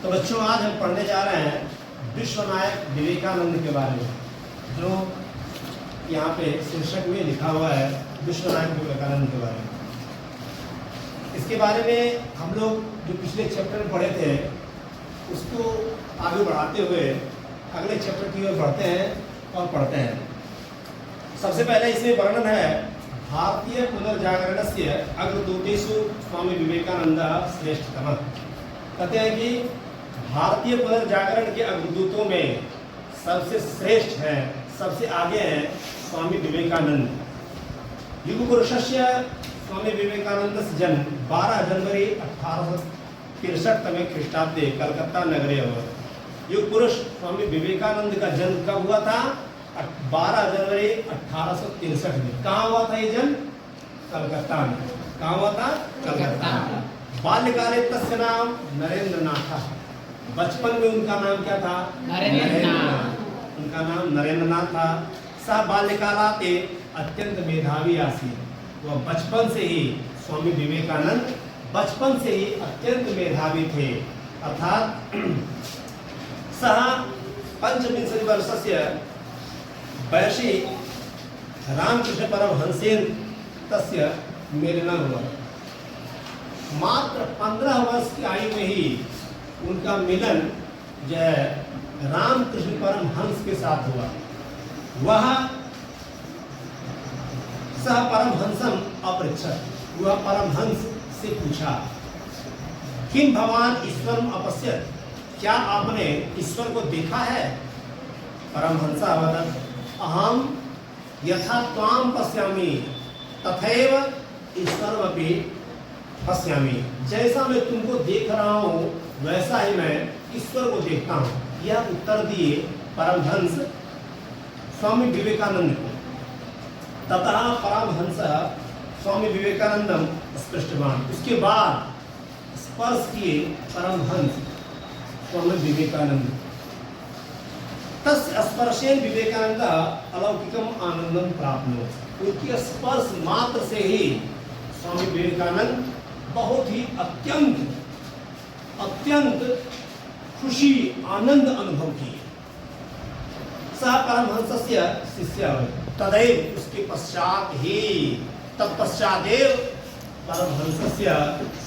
तो बच्चों, आज हम पढ़ने जा रहे हैं विश्वनायक विवेकानंद के बारे में, जो यहाँ पे शीर्षक में लिखा हुआ है विश्वनायक विवेकानंद के बारे में। इसके बारे में हम लोग जो पिछले चैप्टर में पढ़े थे उसको आगे बढ़ाते हुए अगले चैप्टर की ओर बढ़ते हैं और पढ़ते हैं। सबसे पहले इसमें वर्णन है भारतीय पुनर्जागरणस्य अग्रदूतेषु स्वामी विवेकानंद श्रेष्ठतमः। कहते हैं कि भारतीय पुनर्जागरण के अग्रदूतों में सबसे श्रेष्ठ है, सबसे आगे हैं स्वामी विवेकानंद। युग पुरुषस्य स्वामी विवेकानंद जन्म 12 जनवरी 1863 ख्रीष्टाब्दे कलकत्ता नगरे अभवत्। युग पुरुष स्वामी विवेकानंद का जन्म कब हुआ था? 12 जनवरी 1863 में। कहाँ हुआ था ये जन्म? कलकत्ता में। कहाँ हुआ था? कलकत्ता में। बाल्यकाले तस्य नाम नरेंद्र नाथ था। बचपन में उनका नाम क्या था? नरेंद्र नाथ। उनका नाम नरेंद्र नाथ था। सह बाल्यकालाते अत्यंत मेधावी आसीत्। वह बचपन से ही स्वामी विवेकानंद बचपन से ही अत्यंत मेधावी थे। अर्थात सह पंचविंशति वर्षस्य वयसि रामकृष्ण परमहंसेन तस्य मेलनं हुआ। मात्र 15 वर्ष की आयु में ही उनका मिलन जो है रामकृष्ण परमहंस के साथ हुआ। वह सह परमहंसम अपृच्छत्। वह परमहंस से पूछा, किम भगवान ईश्वरम अपश्यत्? क्या आपने ईश्वर को देखा है? परमहंस अवदत्, अहम यथा त्वाम पश्यामि तथैव ईश्वरमपि पश्यामि। जैसा मैं तुमको देख रहा हूँ वैसा ही मैं ईश्वर को देखता हूँ। यह उत्तर दिए परमहंस स्वामी विवेकानंद को। ततः परमहंस स्वामी विवेकानंदम स्पृष्टवान। उसके बाद स्पर्श किए परमहंस स्वामी विवेकानंद। तस्य स्पर्शेन विवेकानंद अलौकिकम आनंदम प्राप्नोत्। उनके स्पर्श मात्र से ही स्वामी विवेकानंद बहुत ही अत्यंत खुशी आनंद अनुभव किए। सह परमहंसस्य शिष्य तदैव, उसके पश्चात ही तत्पश्चादेव परमहंसस्य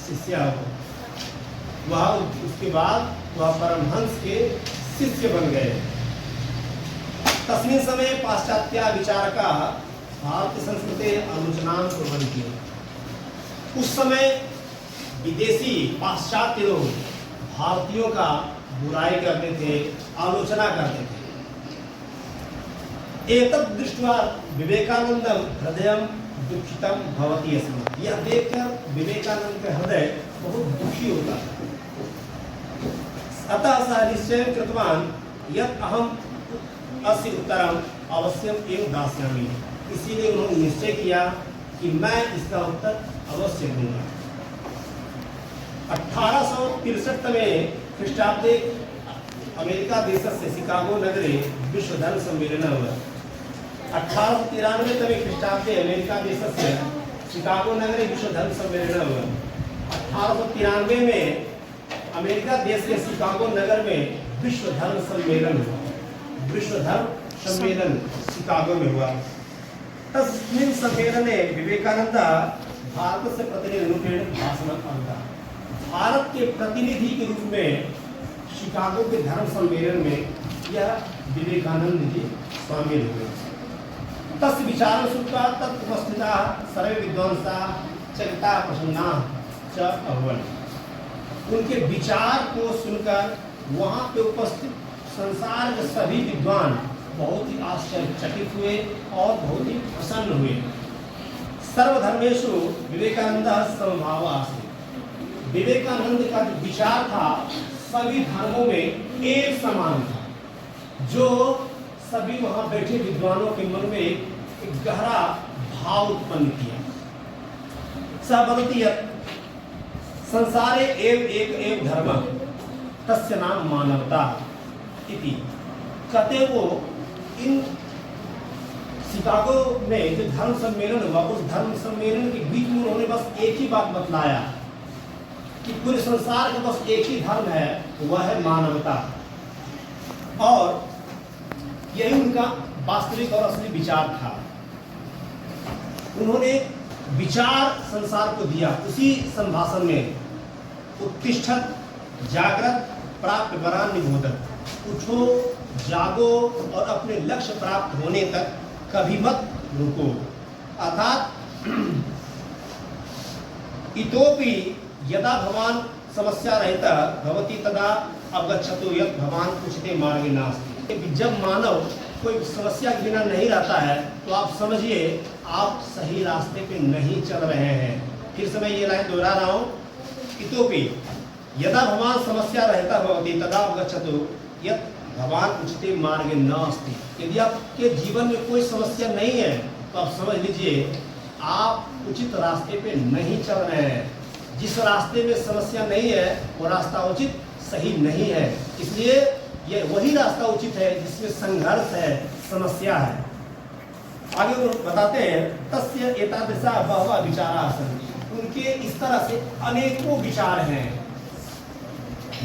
शिष्य। वह उसके बाद वह परमहंस के शिष्य बन गए। तस्मिन् समय पाश्चात्य विचारका भारतीय संस्कृति आलोचनां कुर्वन्ति। उस समय विदेशी पाश्चात्य लोग भारतीयों का बुराई करते थे, आलोचना करते थे। एतत् दृष्ट्वा विवेकानंदम हृदयं दुखितं भवति स्म। यह देखकर विवेकानंद का हृदय बहुत दुखी होता था। अतः सः निश्चयं कृतवान् यत् अहम् अस्य उत्तरम् अवश्यम एव दास्यामि। इसीलिए उन्होंने निश्चय किया कि मैं इसका उत्तर अवश्य दूंगा। 1863 में ख्रीष्टाब्दे अमेरिका देशस्य शिकागो नगरे विश्व धर्म सम्मेलनं हुआ। 1893 तमे ख्रीष्टाब्दे अमेरिका देशस्य शिकागो नगरे विश्व धर्म सम्मेलनं हुआ। 1893 में अमेरिका देश के शिकागो नगर में विश्व धर्म सम्मेलन हुआ। विश्व धर्म सम्मेलन शिकागो में हुआ। तस्मिन् सम्मेलने विवेकानंद भारत से प्रतिनिधिरूपेण भाषणं अददात्। भारत के प्रतिनिधि के रूप में शिकागो के धर्म सम्मेलन में यह विवेकानंद जी शामिल हुए। तस्य विचारं श्रुत्वा तत्रोपस्थिताः सर्वे विद्वांसाः चकिताः प्रसन्नाः च अभवन्। उनके विचार को सुनकर वहाँ पे उपस्थित संसार के सभी विद्वान बहुत ही आश्चर्यचकित हुए और बहुत ही प्रसन्न हुए। सर्वधर्मेषु विवेकानंदः समभावः आसीत्। विवेकानंद का जो विचार था सभी धर्मों में एक समान था, जो सभी वहां बैठे विद्वानों के मन में एक गहरा भाव उत्पन्न किया। सः वदति यत् संसारे एव एक एव धर्म तस्य नाम मानवता इति। कहते वो इन शिकागो में जो धर्म सम्मेलन हुआ, उस धर्म सम्मेलन के बीच में उन्होंने बस एक ही बात बतलाया कि पूरे संसार के पास एक ही धर्म है, वह है मानवता, और यही उनका वास्तविक और असली विचार था। उन्होंने विचार संसार को दिया उसी संभाषण में, उत्तिष्ठत जागृत प्राप्त वरान निबोधत, उठो जागो और अपने लक्ष्य प्राप्त होने तक कभी मत रुको। अर्थात इतोपि यदा भवान समस्या रहता भवती तदा अवगच्छतु यत् भवान उचिते मार्गे नास्ति। जब मानव कोई समस्या के बिना नहीं रहता है तो आप समझिए आप सही रास्ते पे नहीं चल रहे हैं। फिर से मैं ये लाइन दोहरा रहा हूँ, इतोपि यदा भवान समस्या रहता भवती तदा अवगच्छतु यत् भवान उचिते मार्गे नास्ति। यदि आपके जीवन में कोई समस्या नहीं है तो आप समझ लीजिए आप उचित रास्ते पे नहीं चल रहे हैं। जिस रास्ते में समस्या नहीं है वो रास्ता उचित सही नहीं है, इसलिए ये वही रास्ता उचित है जिसमें संघर्ष है, समस्या है। आगे वो बताते हैं तस्य एतादृशा बहवः विचाराः सन्ति, उनके इस तरह से अनेकों विचार हैं।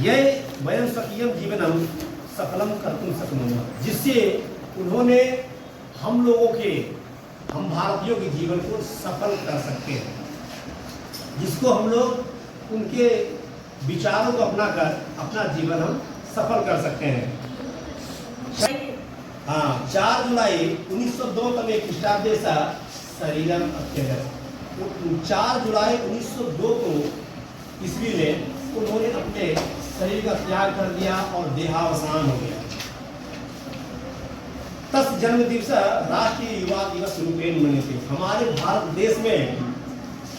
यह वयं स्वकीयं जीवनं सफलम कर्तुं शक्नुमः, जिससे उन्होंने हम लोगों के, हम भारतीयों के जीवन को सफल कर सकते हैं, जिसको हम लोग उनके विचारों को अपनाकर अपना जीवन हम सफल कर सकते हैं। हाँ, 4 जुलाई 1902 तमे ख्रीष्टाब्देशः शरीरम अत्यजत्। 4 जुलाई 1902 को ईस्वी में उन्होंने अपने शरीर का त्याग कर दिया और देहावसान हो गया। तस् जन्म दिवस राष्ट्रीय युवा दिवस रूपेण मन्यते। हमारे भारत देश में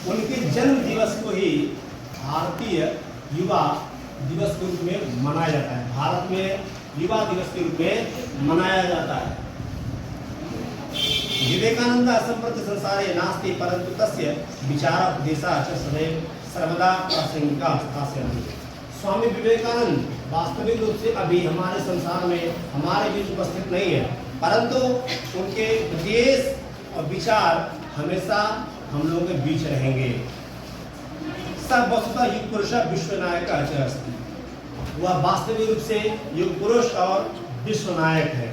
उनके जन्म दिवस को ही भारतीय युवा दिवस के रूप में मनाया जाता है। भारत में युवा दिवस के रूप में मनाया जाता है। विवेकानंद असंप्रति संसारे नास्ति परंतु तस्य विचारोपदेशः च सदैव सर्वदा प्रासंगिका स्थास्यन्ति। स्वामी विवेकानंद वास्तविक रूप से अभी हमारे संसार में हमारे बीच उपस्थित नहीं है, परंतु उनके उपदेश और विचार हमेशा हम लोगों के बीच रहेंगे। सब वस्तुतः युग पुरुष विश्व नायक अस्ति, वह वास्तविक रूप से युग पुरुष और विश्व नायक है।